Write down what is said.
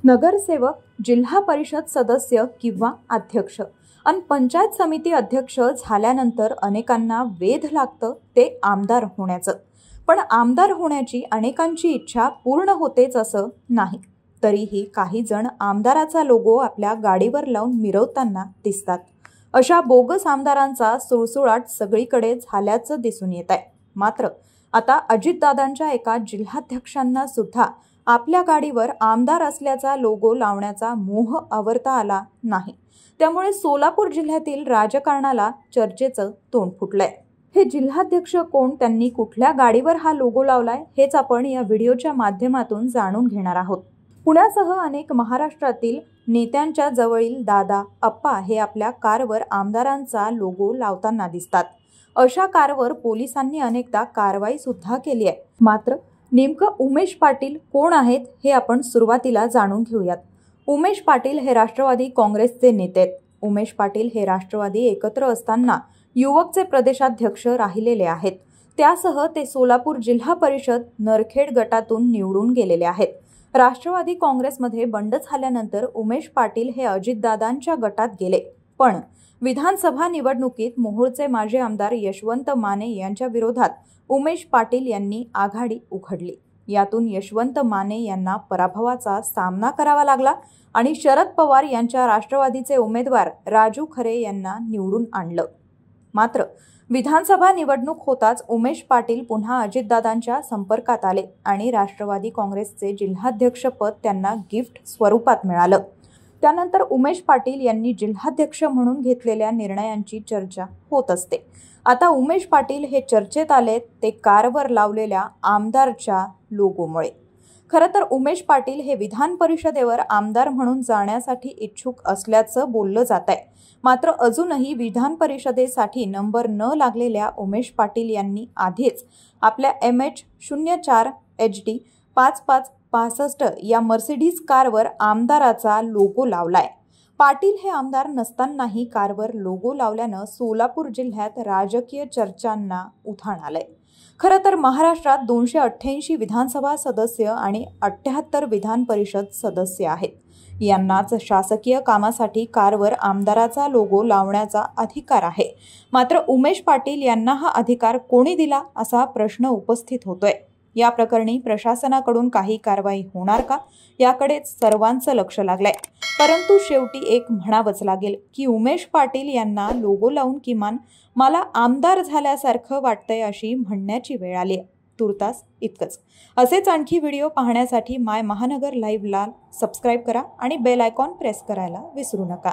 नगरसेवक, जिल्हा परिषद सदस्य किंवा अध्यक्ष आणि पंचायत समिती अध्यक्ष झाल्यानंतर अनेकांना वेध लागतं ते आमदार होण्याचं। पण आमदार होण्याची अनेकांची इच्छा पूर्ण होतेच असं नाही। तरीही काही जण आमदाराचा लोगो आपल्या गाडीवर लावून मिरवताना दिसतात। अशा बोगस आमदारांचा सुळसुळाट सगळीकडे झाल्याचं दिसून येत आहे। मात्र आता अजितदादांच्या एका जिल्हाध्यक्षांना सुद्धा आपल्या गाडीवर आमदार असल्याचा लोगो लावण्याचा मोह आवरता आला नाही। त्यामुळे सोलापूर जिल्ह्यातील राजकारणाला चर्चेचं तोंड फुटलंय। हे जिल्हाध्यक्ष कोण, त्यांनी कुठल्या गाडीवर हा लोगो लावलाय, हेच आपण या व्हिडिओच्या माध्यमातून जाणून घेणार आहोत। पुण्यासह अनेक महाराष्ट्रातील नेत्यांच्या जवळील दादा, अप्पा हे आपल्या कारवर आमदारांचा लोगो लावताना दिसतात। अशा कारवर पोलिसांनी अनेकदा कारवाई सुद्धा केली आहे। मात्र नेमकं उमेश पाटील कोण आहेत हे आपण सुरुवातीला जाणून घेऊयात। उमेश पाटील हे राष्ट्रवादी काँग्रेसचे नेते आहेत। उमेश पाटील हे राष्ट्रवादी एकत्र असताना युवकचे प्रदेशाध्यक्ष राहिलेले आहेत। त्यासह ते सोलापूर जिल्हा परिषद नरखेड गटातून निवडून गेलेले आहेत। राष्ट्रवादी काँग्रेसमध्ये बंड झाल्यानंतर उमेश पाटील हे अजितदादांच्या गटात गेले। पण विधानसभा निवडणुकीत मोहोळचे माजी आमदार यशवंत माने यांच्या विरोधात उमेश पाटील यांनी आघाडी उघडली। यातून यशवंत माने यांना पराभवाचा सामना करावा लागला आणि शरद पवार यांच्या राष्ट्रवादीचे उमेदवार राजू खरे यांना निवडून आणलं। मात्र विधानसभा निवडणूक होताच उमेश पाटील पुन्हा अजितदादांच्या संपर्कात आले आणि राष्ट्रवादी काँग्रेसचे जिल्हाध्यक्षपद त्यांना गिफ्ट स्वरूपात मिळालं। त्यानंतर उमेश पाटील यांनी जिल्हाध्यक्ष म्हणून घेतलेल्या निर्णयांची चर्चा होत असते। आता उमेश पाटील हे चर्चेत आले ते कारवर लावलेल्या आमदारच्या लोगोमुळे। खरं तर उमेश पाटील हे विधान परिषदेवर आमदार म्हणून जाण्यासाठी इच्छुक असल्याचं बोललं जात आहे। मात्र अजूनही विधान परिषदेसाठी नंबर न लागलेल्या उमेश पाटील यांनी आधीच आपल्या MH04 HD 5565 या मर्सिडीज कारवर आमदाराचा लोगो लावलाय। पाटील हे आमदार नसतानाही कारवर लोगो लावल्यानं सोलापूर जिल्ह्यात राजकीय चर्चांना उधाण आलंय। खरं तर महाराष्ट्रात 288 विधानसभा सदस्य आणि 78 विधान परिषद सदस्य आहेत। यांनाच शासकीय कामासाठी कारवर आमदाराचा लोगो लावण्याचा अधिकार आहे। मात्र उमेश पाटील यांना हा अधिकार कोणी दिला असा प्रश्न उपस्थित होतोय। या प्रकरणी प्रशासनाकडून काही कारवाई होणार का, याकडे सर्वांचं लक्ष लागलंय। परंतु शेवटी एक म्हणावंच लागेल की उमेश पाटील यांना लोगो लावून किमान मला आमदार झाल्यासारखं वाटतंय अशी म्हणण्याची वेळ आली आहे। तुर्तास इतकंच। असेच आणखी व्हिडिओ पाहण्यासाठी माय महानगर लाईव्हला सबस्क्राईब करा आणि बेल आयकॉन प्रेस करायला विसरू नका।